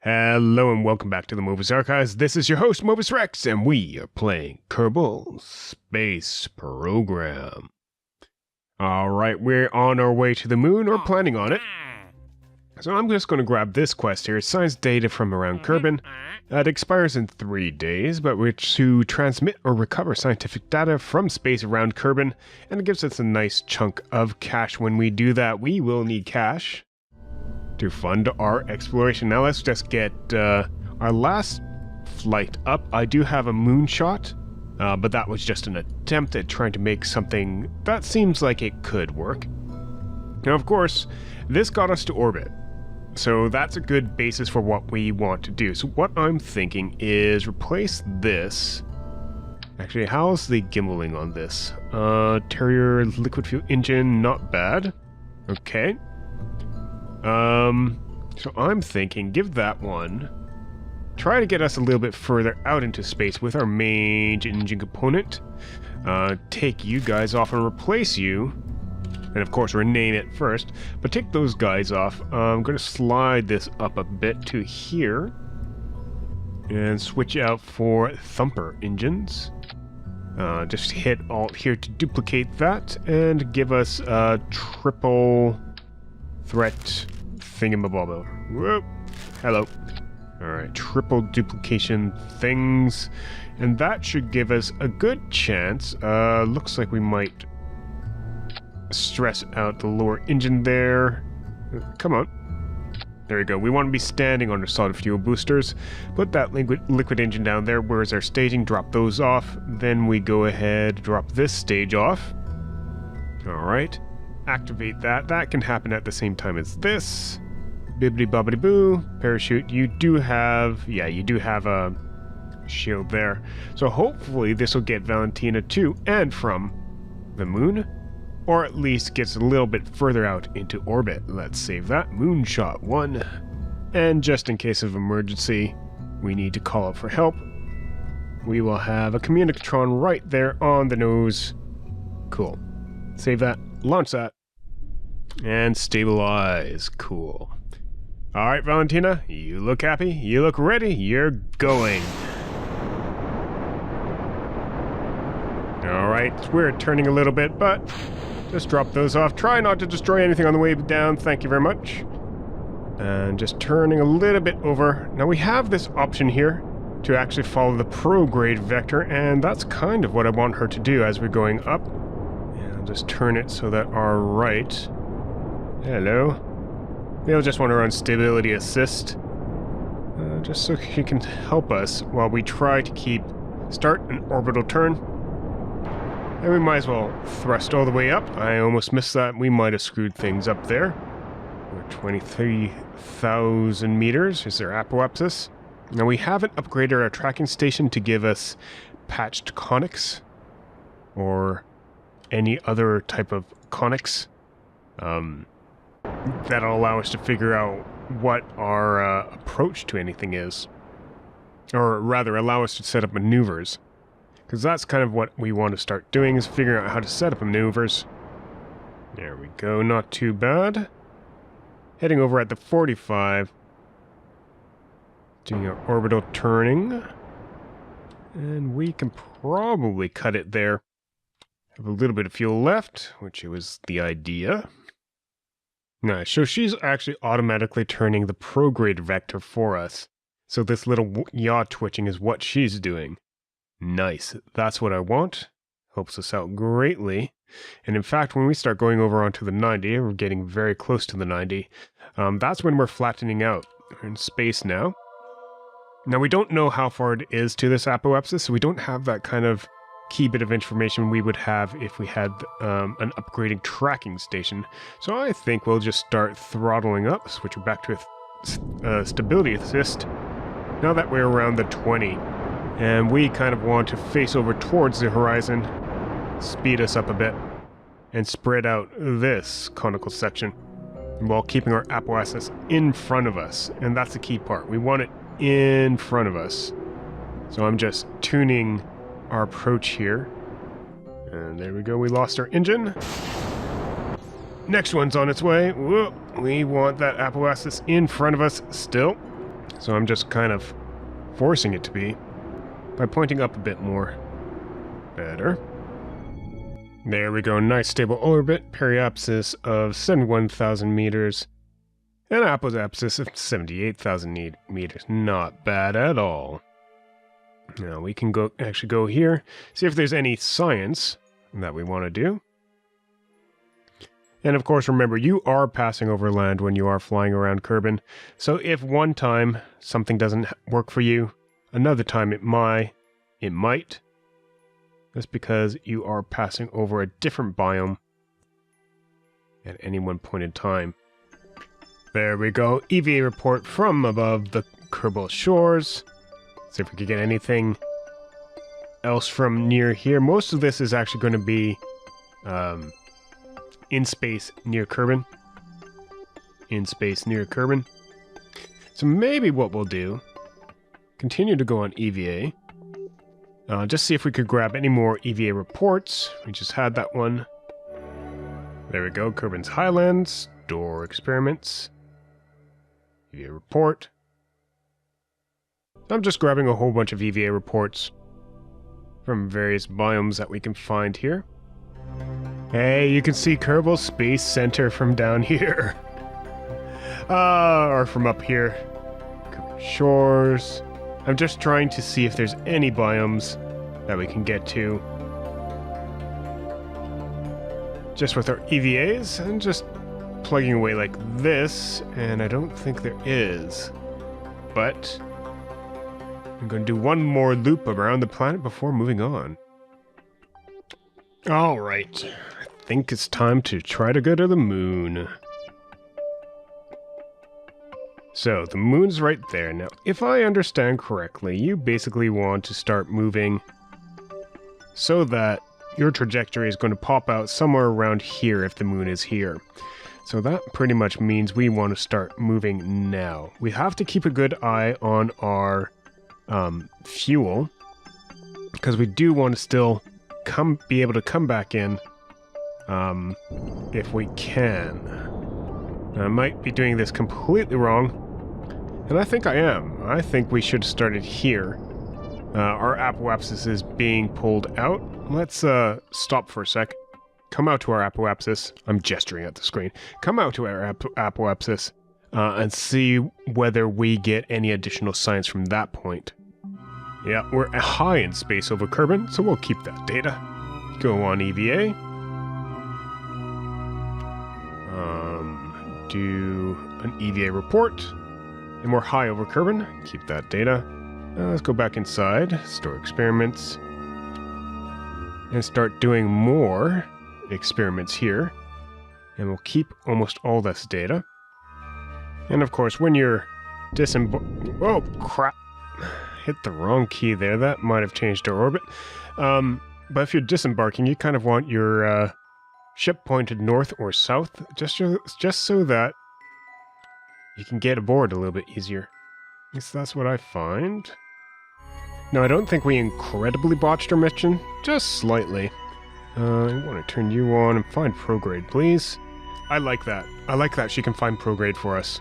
Hello and welcome back to the Movies Archives. This is your host, Movies Rex, and we are playing Kerbal Space Program. Alright, we're on our way to the moon, or planning on it. So I'm just going to grab this quest here. Science data from around Kerbin. It expires in 3 days, but we're to transmit or recover scientific data from space around Kerbin, and it gives us a nice chunk of cash. When we do that, we will need cash to fund our exploration. Now let's just get our last flight up. I do have a moonshot, but that was just an attempt at trying to make something that seems like it could work. Now, of course, this got us to orbit, so that's a good basis for what we want to do. So what I'm thinking is replace this. Actually, how's the gimbaling on this? Terrier liquid fuel engine, not bad. Okay. So I'm thinking, give that one. Try to get us a little bit further out into space with our main engine component. Take you guys off and replace you. And of course, rename it first. But take those guys off. I'm going to slide this up a bit to here. And switch out for Thumper engines. Just hit Alt here to duplicate that. And give us a triple threat thingamabobber. Whoop. Hello. Alright, triple duplication things. And that should give us a good chance. Looks like we might stress out the lower engine there. Come on. There we go. We want to be standing on our solid fuel boosters. Put that liquid engine down there. Where's our staging? Drop those off. Then we go ahead, drop this stage off. Alright. Activate that. That can happen at the same time as this. Bibbidi bobbidi boo. Parachute. You do have a shield there. So hopefully this will get Valentina to and from the moon, or at least gets a little bit further out into orbit. Let's save that. Moonshot 1. And just in case of emergency, we need to call out for help. We will have a communicatron right there on the nose. Cool. Save that. Launch that. And stabilize. Cool. Alright, Valentina, you look happy, you look ready, you're going. Alright, we're turning a little bit, but just drop those off. Try not to destroy anything on the way down, thank you very much. And just turning a little bit over. Now we have this option here to actually follow the prograde vector, and that's kind of what I want her to do as we're going up. And I'll just turn it so that our right... Hello. They'll just want to run stability assist, just so she can help us while we try to start an orbital turn. And we might as well thrust all the way up. I almost missed that. We might have screwed things up there. We're 23,000 meters. Is there apoapsis? Now we haven't upgraded our tracking station to give us patched conics or any other type of conics. That'll allow us to figure out what our approach to anything is. Or rather, allow us to set up maneuvers. Because that's kind of what we want to start doing, is figuring out how to set up maneuvers. There we go, not too bad. Heading over at the 45. Doing our orbital turning. And we can probably cut it there. Have a little bit of fuel left, which was the idea. Nice, so she's actually automatically turning the prograde vector for us. So this little yaw twitching is what she's doing. Nice, that's what I want. Helps us out greatly. And in fact, when we start going over onto the 90, we're getting very close to the 90, that's when we're flattening out. We're in space now. Now we don't know how far it is to this apoapsis, so we don't have that kind of key bit of information we would have if we had an upgrading tracking station. So I think we'll just start throttling up, switching back to a stability assist, now that we're around the 20. And we kind of want to face over towards the horizon, speed us up a bit, and spread out this conical section, while keeping our apoapsis in front of us. And that's the key part. We want it in front of us. So I'm just tuning our approach here. And there we go, we lost our engine. Next one's on its way. Whoa, we want that apoapsis in front of us still. So I'm just kind of forcing it to be by pointing up a bit more. Better. There we go. Nice stable orbit. Periapsis of 71,000 meters. And apoapsis of 78,000 meters. Not bad at all. Now we can actually go here, see if there's any science that we want to do. And of course, remember, you are passing over land when you are flying around Kerbin. So if one time something doesn't work for you, another time it might. That's because you are passing over a different biome at any one point in time. There we go. EVA report from above the Kerbal shores. See if we can get anything else from near here. Most of this is actually going to be in space near Kerbin. So maybe what we'll do, continue to go on EVA. Just see if we could grab any more EVA reports. We just had that one. There we go. Kerbin's Highlands. Door experiments. EVA report. I'm just grabbing a whole bunch of EVA reports from various biomes that we can find here. Hey, you can see Kerbal Space Center from down here. Or from up here. Kerbal Shores. I'm just trying to see if there's any biomes that we can get to. Just with our EVAs, and just plugging away like this, and I don't think there is. But I'm going to do one more loop around the planet before moving on. Alright, I think it's time to try to go to the moon. So, the moon's right there. Now, if I understand correctly, you basically want to start moving so that your trajectory is going to pop out somewhere around here if the moon is here. So that pretty much means we want to start moving now. We have to keep a good eye on our fuel, because we do want to still be able to come back in if we can. Now, I might be doing this completely wrong, and I think I am. I think we should have started here. Our apoapsis is being pulled out. Let's stop for a sec. Come out to our apoapsis. I'm gesturing at the screen. Come out to our apoapsis and see whether we get any additional science from that point. Yeah, we're high in space over Kerbin, so we'll keep that data. Go on EVA. Do an EVA report. And we're high over Kerbin. Keep that data. Let's go back inside. Store experiments. And start doing more experiments here. And we'll keep almost all this data. And of course, when you're oh, crap. Hit the wrong key there. That might have changed our orbit. But if you're disembarking, you kind of want your ship pointed north or south, just so that you can get aboard a little bit easier. At least that's what I find. No, I don't think we incredibly botched our mission, just slightly. I want to turn you on and find prograde, please. I like that. I like that she can find prograde for us.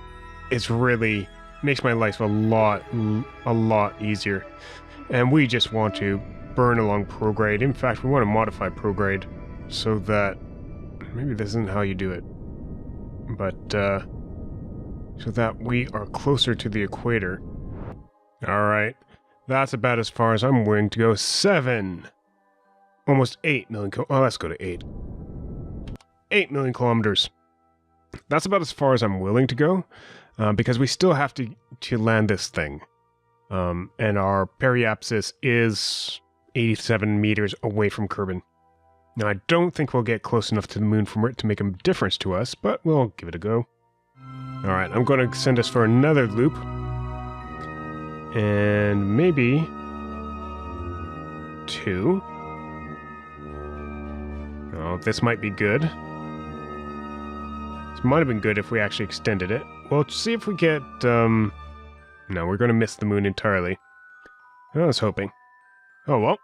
It's really makes my life a lot easier. And we just want to burn along prograde. In fact, we want to modify prograde so that maybe this isn't how you do it, but so that we are closer to the equator. Alright, that's about as far as I'm willing to go. 7, almost 8 million, oh, let's go to 8. 8 million kilometers. That's about as far as I'm willing to go, because we still have to land this thing. And our periapsis is 87 meters away from Kerbin. Now, I don't think we'll get close enough to the moon for it to make a difference to us, but we'll give it a go. Alright, I'm going to send us for another loop. And maybe 2. Oh, this might be good. This might have been good if we actually extended it. Well, let's see if we get, no, we're going to miss the moon entirely. I was hoping. Oh, well.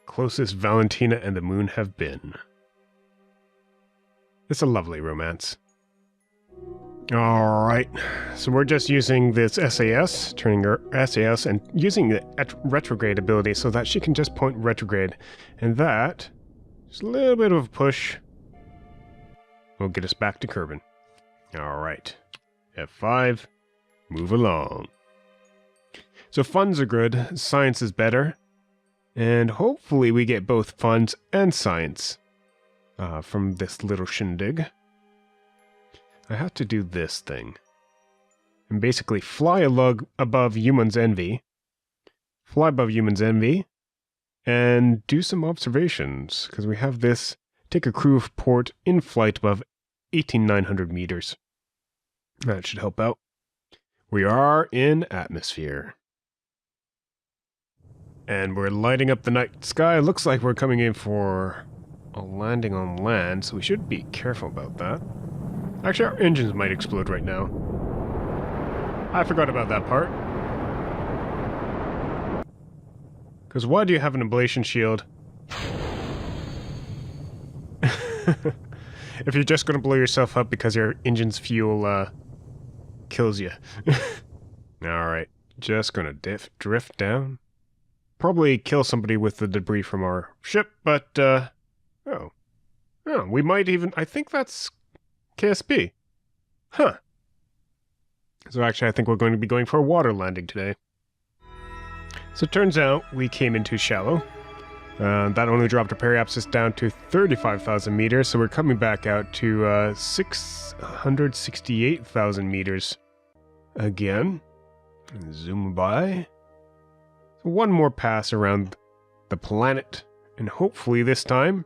Closest Valentina and the moon have been. It's a lovely romance. Alright, so we're just using this SAS, turning her SAS and using the retrograde ability so that she can just point retrograde. And that, just a little bit of a push, will get us back to Kerbin. Alright, F5, move along. So funds are good, science is better, and hopefully we get both funds and science from this little shindig. I have to do this thing. And basically fly a lug above Human's Envy. Fly above Human's Envy. And do some observations. Because we have this. Take a crew of port in flight above 18,900 meters. That should help out. We are in atmosphere. And we're lighting up the night sky. Looks like we're coming in for a landing on land. So we should be careful about that. Actually, our engines might explode right now. I forgot about that part. Because why do you have an ablation shield? If you're just going to blow yourself up because your engine's fuel kills you. Alright, just going to drift down. Probably kill somebody with the debris from our ship, but oh, we might even... I think that's KSP. Huh. So actually I think we're going to be going for a water landing today. So it turns out we came in too shallow. That only dropped our periapsis down to 35,000 meters, so we're coming back out to 668,000 meters. Again. Zoom by. So one more pass around the planet, and hopefully this time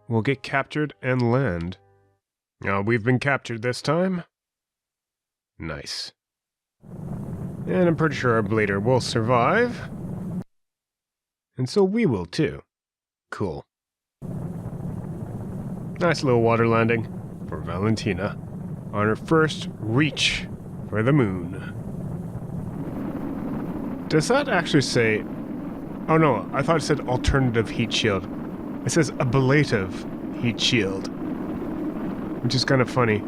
we'll get captured and land. Now, we've been captured this time. Nice. And I'm pretty sure our blader will survive. And so we will too. Cool. Nice little water landing for Valentina on her first reach for the moon. Does that actually say... Oh no, I thought it said alternative heat shield. It says ablative heat shield. Which is kind of funny.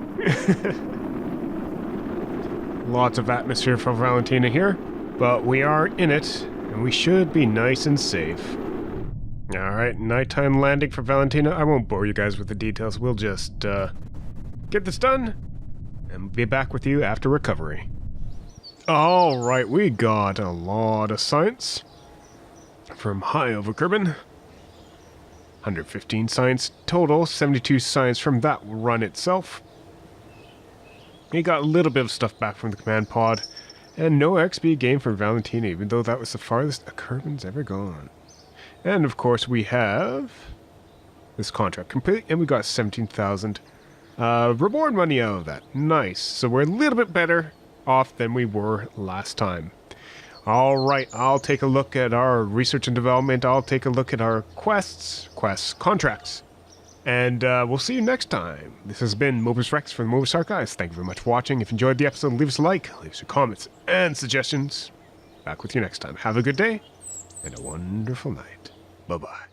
Lots of atmosphere for Valentina here, but we are in it, and we should be nice and safe. Alright, nighttime landing for Valentina. I won't bore you guys with the details. We'll just get this done, and be back with you after recovery. Alright, we got a lot of science from high over Kerbin. 115 science total, 72 science from that run itself. We got a little bit of stuff back from the command pod, and no XP gain from Valentina, even though that was the farthest a Kerbin's ever gone. And of course we have this contract complete, and we got 17,000 reward money out of that. Nice. So we're a little bit better off than we were last time. Alright, I'll take a look at our research and development. I'll take a look at our quests, contracts. And we'll see you next time. This has been Mobus Rex from the Mobus Archives. Thank you very much for watching. If you enjoyed the episode, leave us a like, leave us your comments and suggestions. Back with you next time. Have a good day and a wonderful night. Bye-bye.